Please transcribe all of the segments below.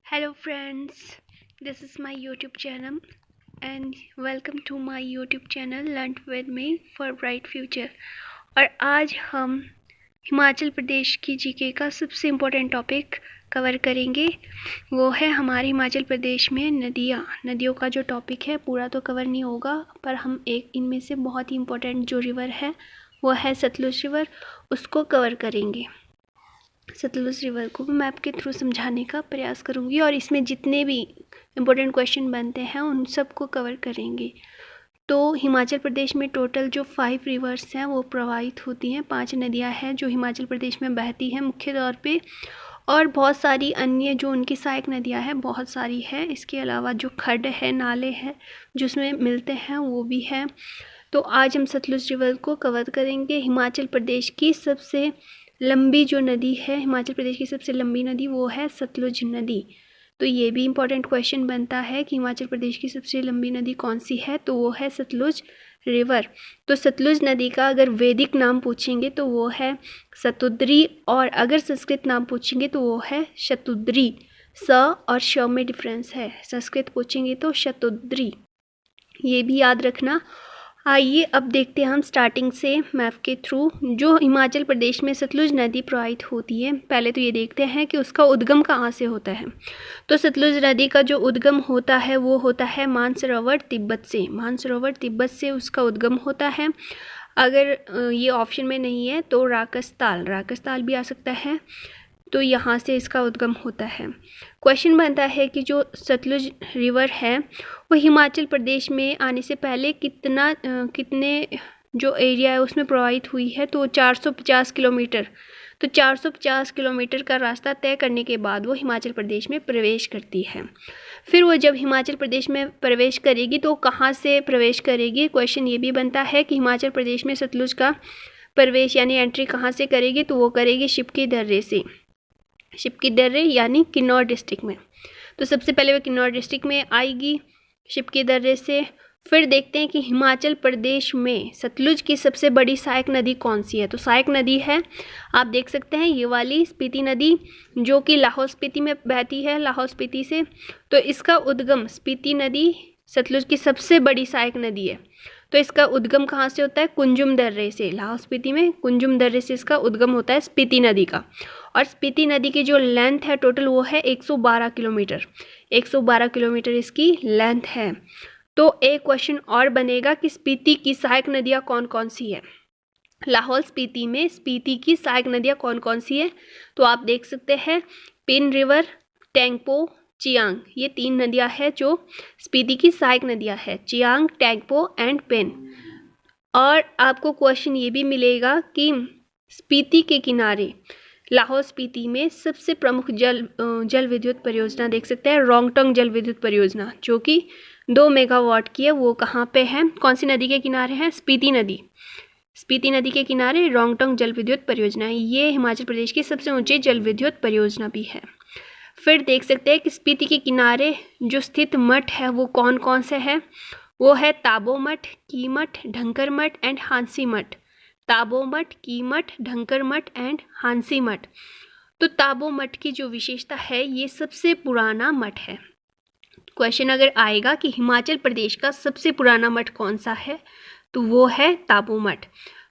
Hello friends, this is my YouTube channel and welcome to my YouTube channel Learn with me for bright future। और आज हम हिमाचल प्रदेश की GK का सबसे important topic cover करेंगे। वो है हमारे हिमाचल प्रदेश में नदियों का जो टॉपिक है पूरा तो कवर नहीं होगा, पर हम एक इनमें से बहुत ही इम्पोर्टेंट जो रिवर है वो है सतलुज रिवर, उसको कवर करेंगे। सतलुज रिवर को मैप के थ्रू समझाने का प्रयास करूंगी और इसमें जितने भी इम्पोर्टेंट क्वेश्चन बनते हैं उन सबको कवर करेंगे। तो हिमाचल प्रदेश में टोटल जो 5 रिवर्स हैं वो प्रवाहित होती हैं, 5 नदियां हैं जो हिमाचल प्रदेश में बहती हैं मुख्य तौर पे, और बहुत सारी अन्य जो उनकी सहायक नदियां हैं बहुत सारी है। इसके अलावा जो खड्ड है, नाले हैं जिसमें मिलते हैं वो भी है। तो आज हम सतलुज रिवर को कवर करेंगे। हिमाचल प्रदेश की सबसे लंबी जो नदी है, हिमाचल प्रदेश की सबसे लंबी नदी वो है सतलुज नदी। तो ये भी इम्पोर्टेंट क्वेश्चन बनता है कि हिमाचल प्रदेश की सबसे लंबी नदी कौन सी है, तो वो है सतलुज रिवर। तो सतलुज नदी का अगर वैदिक नाम पूछेंगे तो वो है सतुद्री, और अगर संस्कृत नाम पूछेंगे तो वो है शतुद्री। स और श में डिफरेंस है, संस्कृत पूछेंगे तो शतुद्री, ये भी याद रखना। आइए अब देखते हैं हम स्टार्टिंग से मैप के थ्रू जो हिमाचल प्रदेश में सतलुज नदी प्रवाहित होती है। पहले तो ये देखते हैं कि उसका उद्गम कहाँ से होता है। तो सतलुज नदी का जो उद्गम होता है वो होता है मानसरोवर तिब्बत से। मानसरोवर तिब्बत से उसका उद्गम होता है। अगर ये ऑप्शन में नहीं है तो राकसताल भी आ सकता है, तो यहाँ से इसका उद्गम होता है। क्वेश्चन बनता है कि जो सतलुज रिवर है वो हिमाचल प्रदेश में आने से पहले कितने जो एरिया है उसमें प्रवाहित हुई है, तो 450 किलोमीटर। तो 450 किलोमीटर का रास्ता तय करने के बाद वो हिमाचल प्रदेश में प्रवेश करती है। फिर वो जब हिमाचल प्रदेश में प्रवेश करेगी तो कहाँ से प्रवेश करेगी। क्वेश्चन ये भी बनता है कि हिमाचल प्रदेश में सतलुज का प्रवेश यानी एंट्री कहाँ से करेगी, तो वो करेगी शिपकी दर्रे से। शिपकी दर्रे यानी किन्नौर डिस्ट्रिक्ट में। तो सबसे पहले वो किन्नौर डिस्ट्रिक्ट में आएगी शिपकी दर्रे से। फिर देखते हैं कि हिमाचल प्रदेश में सतलुज की सबसे बड़ी सहायक नदी कौन सी है। तो सहायक नदी है, आप देख सकते हैं ये वाली स्पीति नदी, जो कि लाहौल स्पीति में बहती है, लाहौल स्पीति से। तो इसका उद्गम स्पीति नदी सतलुज की सबसे बड़ी सहायक नदी है। तो इसका उद्गम कहाँ से होता है, कुंजुम दर्रे से। लाहौल स्पीति में कुंजुम दर्रे से इसका उद्गम होता है स्पीति नदी का। और स्पीति नदी की जो लेंथ है टोटल वो है 112 किलोमीटर। 112 किलोमीटर इसकी लेंथ है। तो एक क्वेश्चन और बनेगा कि स्पीति की सहायक नदियाँ कौन कौन सी है। लाहौल स्पीति में स्पीति की सहायक नदियाँ कौन कौन सी है, तो आप देख सकते हैं पिन रिवर, टेंगपो, चियांग, ये 3 नदियाँ हैं जो स्पीति की सहायक नदियाँ हैं, चियांग, टेंगपो एंड पेन। और आपको क्वेश्चन ये भी मिलेगा कि स्पीति के किनारे लाहौल स्पीति में सबसे प्रमुख जल विद्युत परियोजना देख सकते हैं, रोंगटंग जल विद्युत परियोजना, जो कि 2 मेगावाट की है। वो कहाँ पे है, कौन सी नदी के किनारे है, स्पीति नदी। स्पीति नदी के किनारे रोंगटंग जल विद्युत परियोजना है। ये हिमाचल प्रदेश की सबसे ऊंची जल विद्युत परियोजना भी है। फिर देख सकते हैं कि स्पीति के किनारे जो स्थित मठ है वो कौन कौन से है। वो है ताबो मठ, कीमठ, ढंकर मठ एंड हांसी मठ। ताबो मठ, कीमठ, ढंकर मठ एंड हांसी मठ। तो ताबो मठ की जो विशेषता है ये सबसे पुराना मठ है। क्वेश्चन अगर आएगा कि हिमाचल प्रदेश का सबसे पुराना मठ कौन सा है, तो वो है ताबो मठ।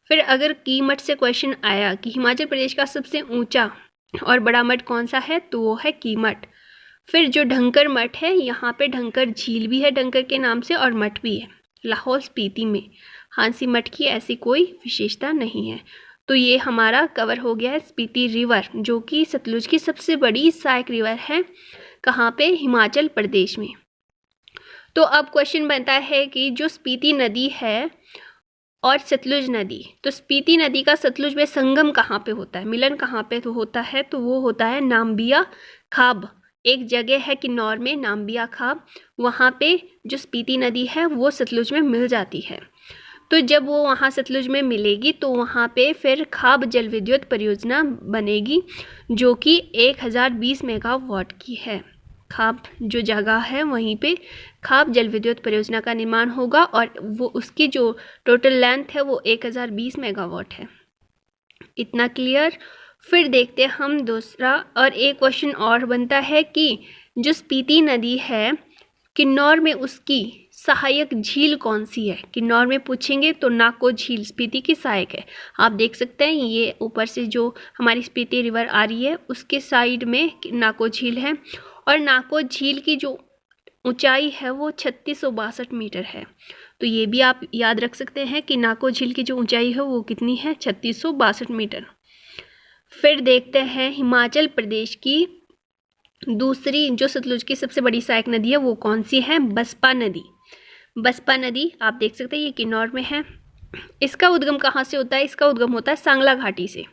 फिर अगर कीमठ से क्वेश्चन आया कि हिमाचल प्रदेश का सबसे ऊंचा और बड़ा मठ कौन सा है, तो वो है कीमठ। फिर जो ढंकर मठ है, यहाँ पे ढंकर झील भी है ढंकर के नाम से और मठ भी है लाहौल स्पीति में। हांसी मठ की ऐसी कोई विशेषता नहीं है। तो ये हमारा कवर हो गया है स्पीति रिवर, जो कि सतलुज की सबसे बड़ी सहायक रिवर है। कहाँ पे, हिमाचल प्रदेश में। तो अब क्वेश्चन बनता है कि जो स्पीति नदी है और सतलुज नदी, तो स्पीति नदी का सतलुज में संगम कहाँ पे होता है, मिलन कहाँ पे तो होता है, तो वो होता है नाम्बिया खाब। एक जगह है किन्नौर में नाम्बिया खाब, वहाँ पे जो स्पीति नदी है वो सतलुज में मिल जाती है। तो जब वो वहाँ सतलुज में मिलेगी तो वहाँ पे फिर खाब जल विद्युत परियोजना बनेगी, जो कि 1020 मेगावाट की है। खाब जो जगह है वहीं पे खाब जल विद्युत परियोजना का निर्माण होगा और वो उसकी जो टोटल लेंथ है वो 1020 मेगावाट है। इतना क्लियर। फिर देखते हैं हम दूसरा, और एक क्वेश्चन और बनता है कि जो स्पीति नदी है किन्नौर में उसकी सहायक झील कौन सी है? किन्नौर में पूछेंगे तो नाको झील स्पीति की सहायक है। आप देख सकते हैं ये ऊपर से जो हमारी स्पीति रिवर आ रही है उसके साइड में नाको झील है और नाको झील की जो ऊंचाई है वो 3662 मीटर है। तो ये भी आप याद रख सकते हैं कि नाको झील की जो ऊंचाई है वो कितनी है? 3662 मीटर। फिर देखते हैं हिमाचल प्रदेश की दूसरी जो सतलुज की सबसे बड़ी सहायक नदी है वो कौन सी है? बसपा नदी। बसपा नदी आप देख सकते हैं ये किन्नौर में है। इसका उद्गम कहाँ से होता है? इसका उद्गम होता है सांगला घाटी से।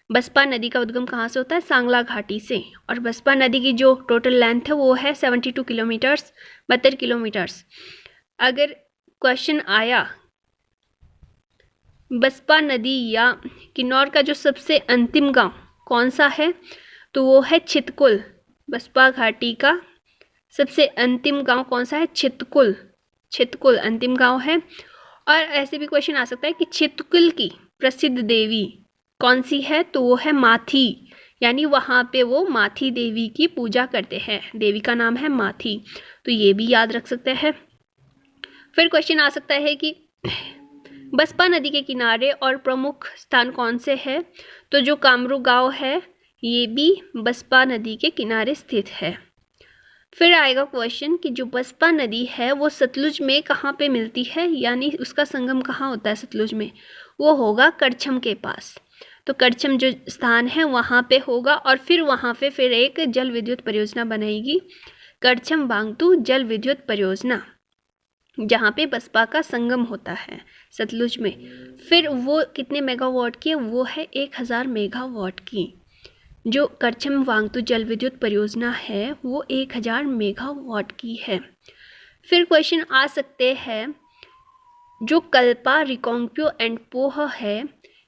बसपा नदी का उद्गम कहाँ से होता है? सांगला घाटी से। और बसपा नदी की जो टोटल लेंथ है वो है 72 किलोमीटर्स, 72 किलोमीटर्स। अगर क्वेश्चन आया बसपा नदी या किन्नौर का जो सबसे अंतिम गांव कौन सा है तो वो है चितकुल। बसपा घाटी का सबसे अंतिम गांव कौन सा है? चितकुल। चितकुल अंतिम गांव है। और ऐसे भी क्वेश्चन आ सकता है कि चितकुल की प्रसिद्ध देवी कौन सी है तो वो है माथी, यानी वहाँ पे वो माथी देवी की पूजा करते हैं। देवी का नाम है माथी, तो ये भी याद रख सकते हैं। फिर क्वेश्चन आ सकता है कि बसपा नदी के किनारे और प्रमुख स्थान कौन से है तो जो कामरू गांव है ये भी बसपा नदी के किनारे स्थित है। फिर आएगा क्वेश्चन कि जो बसपा नदी है वो सतलुज में कहाँ पे मिलती है, यानी उसका संगम कहाँ होता है सतलुज में? वो होगा करछम के पास। तो करछम जो स्थान है वहाँ पे होगा और फिर वहाँ पे फिर एक जल विद्युत परियोजना बनाएगी, करछम वांगतू जल विद्युत परियोजना, जहाँ पे बसपा का संगम होता है सतलुज में। फिर वो कितने मेगावाट की है? वो है 1000 मेगावाट की। जो करछम वांगतू जल विद्युत परियोजना है वो 1000 मेगावाट की है। फिर क्वेश्चन आ सकते हैं जो कल्पा, रिकांगपिओ एंड पोह है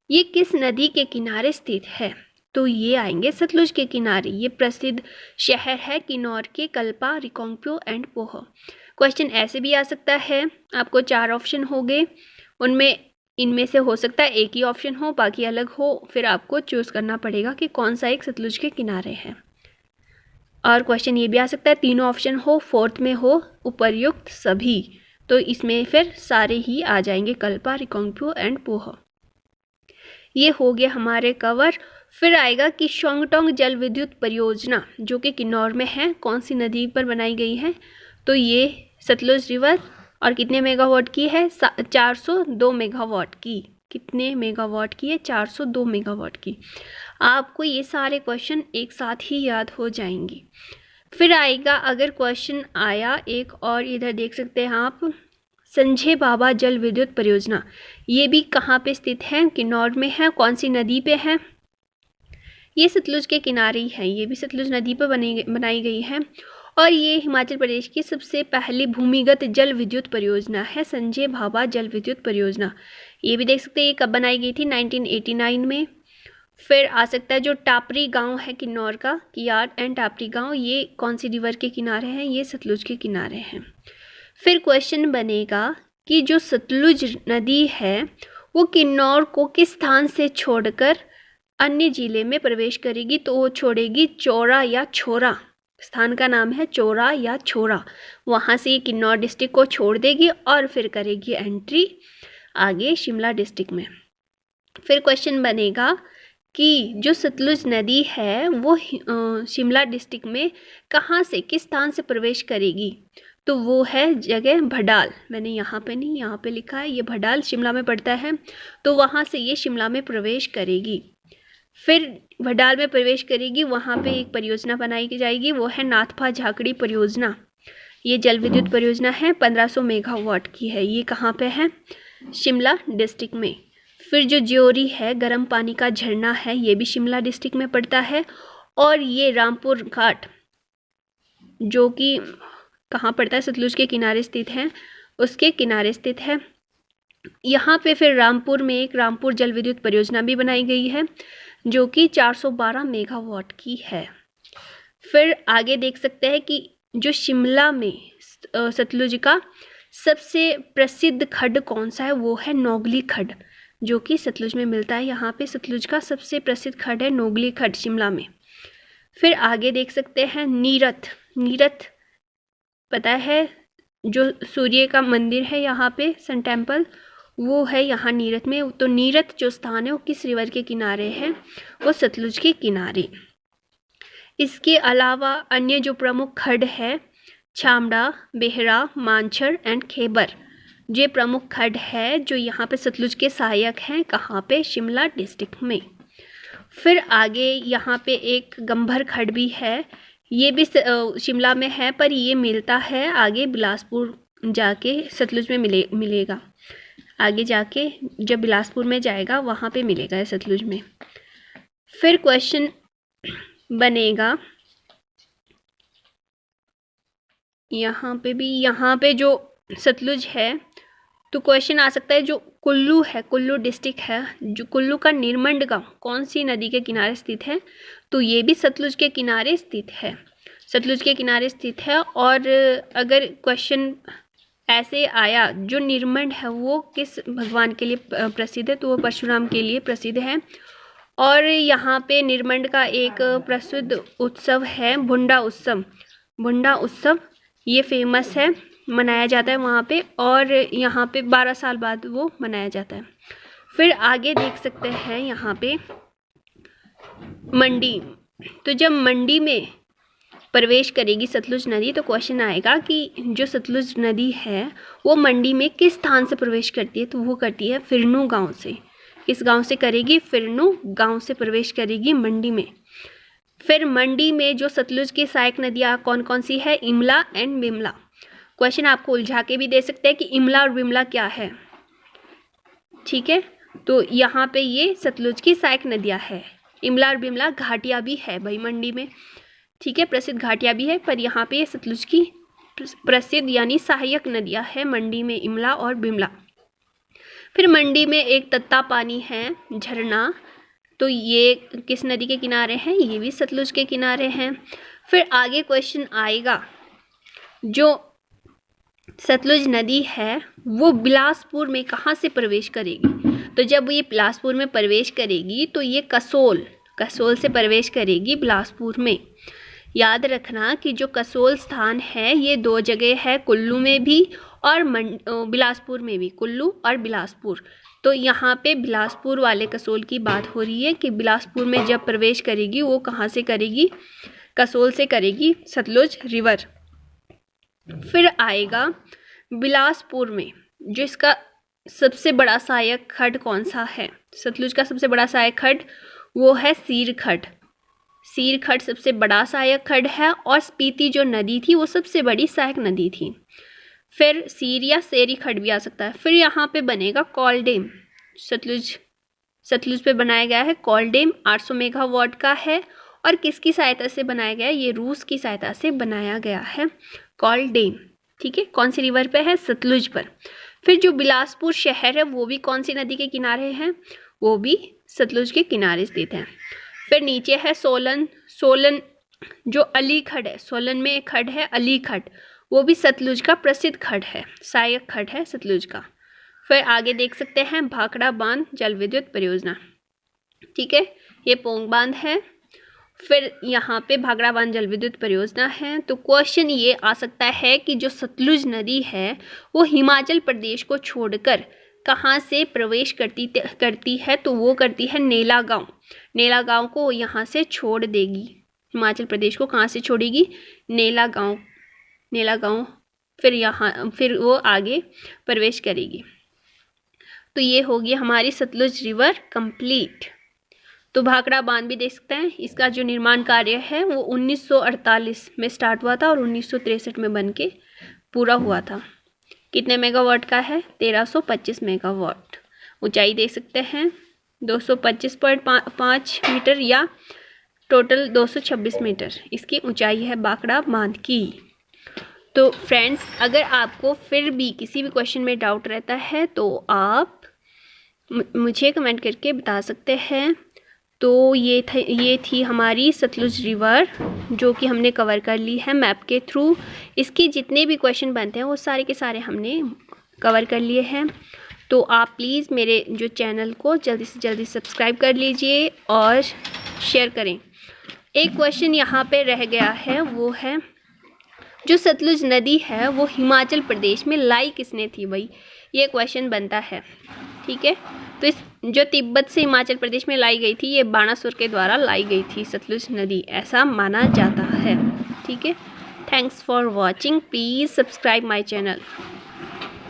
ये किस नदी के किनारे स्थित है? तो ये आएंगे सतलुज के किनारे। ये प्रसिद्ध शहर है किन्नौर के कल्पा, रिकांगपिओ एंड पोह। क्वेश्चन ऐसे भी आ सकता है, आपको 4 ऑप्शन हो गए, उनमें इनमें से हो सकता है एक ही ऑप्शन हो बाकी अलग हो, फिर आपको चूज़ करना पड़ेगा कि कौन सा एक सतलुज के किनारे है। और क्वेश्चन ये भी आ सकता है तीनों ऑप्शन हो, फोर्थ में हो उपर्युक्त सभी, तो इसमें फिर सारे ही आ जाएंगे कल्पा, रिकांगपिओ एंड पोह। ये हो गया हमारे कवर। फिर आएगा कि शोंगटोंग जल विद्युत परियोजना जो कि किन्नौर में है कौन सी नदी पर बनाई गई है? तो ये सतलुज रिवर और कितने मेगावाट की है? 402 मेगावाट की। कितने मेगावाट की है? 402 मेगावाट की। आपको ये सारे क्वेश्चन एक साथ ही याद हो जाएंगे। फिर आएगा अगर क्वेश्चन आया एक और, इधर देख सकते हैं आप, संजय बाबा जल विद्युत परियोजना, ये भी कहाँ पे स्थित है? किन्नौर में है। कौन सी नदी पे है? ये सतलुज के किनारे ही है। ये भी सतलुज नदी पर बनाई गई है और ये हिमाचल प्रदेश की सबसे पहली भूमिगत जल विद्युत परियोजना है, संजय भाभा जल विद्युत परियोजना। ये भी देख सकते हैं ये कब बनाई गई थी? 1989 में। फिर आ सकता है जो टापरी गांव है किन्नौर का, कियार एंड टापरी गांव, ये कौन सी रिवर के किनारे हैं? ये सतलुज के किनारे हैं। फिर क्वेश्चन बनेगा कि जो सतलुज नदी है वो किन्नौर को किस स्थान से छोड़कर अन्य जिले में प्रवेश करेगी? तो वो छोड़ेगी चौरा या छोरा। स्थान का नाम है चौरा या छोरा। वहाँ से ये किन्नौर डिस्ट्रिक्ट को छोड़ देगी और फिर करेगी एंट्री आगे शिमला डिस्ट्रिक्ट में। फिर क्वेश्चन बनेगा कि जो सतलुज नदी है वो शिमला डिस्ट्रिक्ट में कहाँ से, किस स्थान से प्रवेश करेगी? तो वो है जगह भडाल। मैंने यहाँ पे नहीं, यहाँ पे लिखा है, ये भडाल शिमला में पड़ता है, तो वहाँ से ये शिमला में प्रवेश करेगी। फिर भडाल में प्रवेश करेगी, वहाँ पे एक परियोजना बनाई जाएगी, वो है नाथपा झाकड़ी परियोजना। ये जल विद्युत परियोजना है, 1500 मेगावाट की है। ये कहाँ पे है? शिमला डिस्ट्रिक्ट में। फिर जो ज्योरी है गर्म पानी का झरना है, ये भी शिमला डिस्ट्रिक्ट में पड़ता है। और ये रामपुर घाट जो कि कहाँ पड़ता है? सतलुज के किनारे स्थित है, उसके किनारे स्थित है। यहाँ पे फिर रामपुर में एक रामपुर जल विद्युत परियोजना भी बनाई गई है जो कि 412 मेगावाट की है। फिर आगे देख सकते हैं कि जो शिमला में सतलुज का सबसे प्रसिद्ध खड्ड कौन सा है? वो है नोगली खड्ड जो कि सतलुज में मिलता है। यहाँ पे सतलुज का सबसे प्रसिद्ध खड्ड है नोगली खड्ड शिमला में। फिर आगे देख सकते हैं नीरथ नीरथ पता है, जो सूर्य का मंदिर है यहाँ पे, सन टेम्पल, वो है यहाँ नीरथ में। तो नीरथ जो स्थान है वो किस रिवर के किनारे है? वो सतलुज के किनारे। इसके अलावा अन्य जो प्रमुख खड्ड है, छामड़ा, बेहरा, मानछर एंड खेबर, ये प्रमुख खड्ड है जो यहाँ पे सतलुज के सहायक हैं। कहाँ पे? शिमला डिस्ट्रिक्ट में। फिर आगे यहाँ पे एक गंभर खड्ड भी है, ये भी शिमला में है, पर ये मिलता है आगे बिलासपुर जाके सतलुज में मिलेगा। आगे जाके जब बिलासपुर में जाएगा वहाँ पे मिलेगा सतलुज में। फिर क्वेश्चन बनेगा यहाँ पे भी, यहाँ पे जो सतलुज है तो क्वेश्चन आ सकता है, जो कुल्लू है, कुल्लू डिस्ट्रिक्ट है, जो कुल्लू का निरमंड गांव कौन सी नदी के किनारे स्थित है? तो ये भी सतलुज के किनारे स्थित है, सतलुज के किनारे स्थित है। और अगर क्वेश्चन ऐसे आया, जो निरमंड है वो किस भगवान के लिए प्रसिद्ध है? तो वो परशुराम के लिए प्रसिद्ध है। और यहाँ पे निरमंड का एक प्रसिद्ध उत्सव है भुंडा उत्सव। भुंडा उत्सव ये फेमस है, मनाया जाता है वहाँ पे, और यहाँ पे 12 साल बाद वो मनाया जाता है। फिर आगे देख सकते हैं यहाँ पे मंडी। तो जब मंडी में प्रवेश करेगी सतलुज नदी तो क्वेश्चन आएगा कि जो सतलुज नदी है वो मंडी में किस स्थान से प्रवेश करती है? तो वो करती है फिरनू गांव से। किस गांव से करेगी? फिरनू गांव से प्रवेश करेगी मंडी में। फिर मंडी में जो सतलुज की सहायक नदियाँ कौन कौन सी है? इमला एंड बिमला। क्वेश्चन आपको उलझा के भी दे सकते हैं कि इमला और बिमला क्या है, ठीक है। तो यहाँ पे ये सतलुज की सहायक नदियाँ है। इमला और बिमला घाटियाँ भी है भाई मंडी में, ठीक है, प्रसिद्ध घाटियाँ भी है, पर यहाँ पे ये सतलुज की प्रसिद्ध यानी सहायक नदियाँ है मंडी में, इमला और बिमला। फिर मंडी में एक तत्ता पानी है, झरना, तो ये किस नदी के किनारे हैं? ये भी सतलुज के किनारे हैं। फिर आगे क्वेश्चन आएगा, जो सतलुज नदी है वो बिलासपुर में कहाँ से प्रवेश करेगी? तो जब ये बिलासपुर में प्रवेश करेगी तो ये कसोल से प्रवेश करेगी बिलासपुर में। याद रखना कि जो कसोल स्थान है ये 2 जगह है, कुल्लू में भी और बिलासपुर में भी, कुल्लू और बिलासपुर। तो यहाँ पे बिलासपुर वाले कसोल की बात हो रही है कि बिलासपुर में जब प्रवेश करेगी वो कहाँ से करेगी? कसोल से करेगी, सतलुज रिवर। फिर आएगा बिलासपुर में जो इसका सबसे बड़ा सहायक खड्ड कौन सा है? सतलुज का सबसे बड़ा सहायक खड्ड वो है सीर खड्ड। सीर खड्ड सबसे बड़ा सहायक खड्ड है, और स्पीति जो नदी थी वो सबसे बड़ी सहायक नदी थी। फिर सीर या सेरी खड्ड भी आ सकता है। फिर यहाँ पे बनेगा कॉल डैम। सतलुज पे बनाया गया है कॉल डैम, 800 मेगावाट का है, और किसकी सहायता से बनाया गया है? ये रूस की सहायता से बनाया गया है कॉल डैम, ठीक है। कौन सी रिवर पे है? सतलुज पर। फिर जो बिलासपुर शहर है वो भी कौन सी नदी के किनारे हैं? वो भी सतलुज के किनारे स्थित है। फिर नीचे है सोलन जो अली खड्ड है, सोलन में एक खड्ड है अली खड्ड, वो भी सतलुज का प्रसिद्ध खड्ड है, सहायक खड्ड है सतलुज का। फिर आगे देख सकते हैं भाखड़ा बांध जल विद्युत परियोजना, ठीक है, ये पोंग बांध है। फिर यहाँ पे भाखड़ा बांध जल विद्युत परियोजना है। तो क्वेश्चन ये आ सकता है कि जो सतलुज नदी है वो हिमाचल प्रदेश को छोड़कर कहाँ से प्रवेश करती है? तो वो करती है नेला गांव को यहाँ से छोड़ देगी। हिमाचल प्रदेश को कहाँ से छोड़ेगी? नेला गांव फिर वो आगे प्रवेश करेगी। तो ये होगी हमारी सतलुज रिवर कंप्लीट। तो भाखड़ा बांध भी देख सकते हैं, इसका जो निर्माण कार्य है वो 1948 में स्टार्ट हुआ था और 1963 में बन के पूरा हुआ था। कितने मेगावाट का है? 1325 मेगावाट। ऊंचाई देख सकते हैं 225.5 मीटर या टोटल 226 मीटर इसकी ऊंचाई है भाखड़ा बांध की। तो फ्रेंड्स, अगर आपको फिर भी किसी भी क्वेश्चन में डाउट रहता है तो आप मुझे कमेंट करके बता सकते हैं। तो ये थी हमारी सतलुज रिवर जो कि हमने कवर कर ली है मैप के थ्रू। इसके जितने भी क्वेश्चन बनते हैं वो सारे के सारे हमने कवर कर लिए हैं। तो आप प्लीज़ मेरे जो चैनल को जल्दी से जल्दी सब्सक्राइब कर लीजिए और शेयर करें। एक क्वेश्चन यहाँ पे रह गया है, वो है जो सतलुज नदी है वो हिमाचल प्रदेश में लाई किसने थी भाई, ये क्वेश्चन बनता है। ठीक है, तो इस जो तिब्बत से हिमाचल प्रदेश में लाई गई थी, ये बाणासुर के द्वारा लाई गई थी सतलुज नदी, ऐसा माना जाता है। ठीक है, thanks for watching, please subscribe my channel.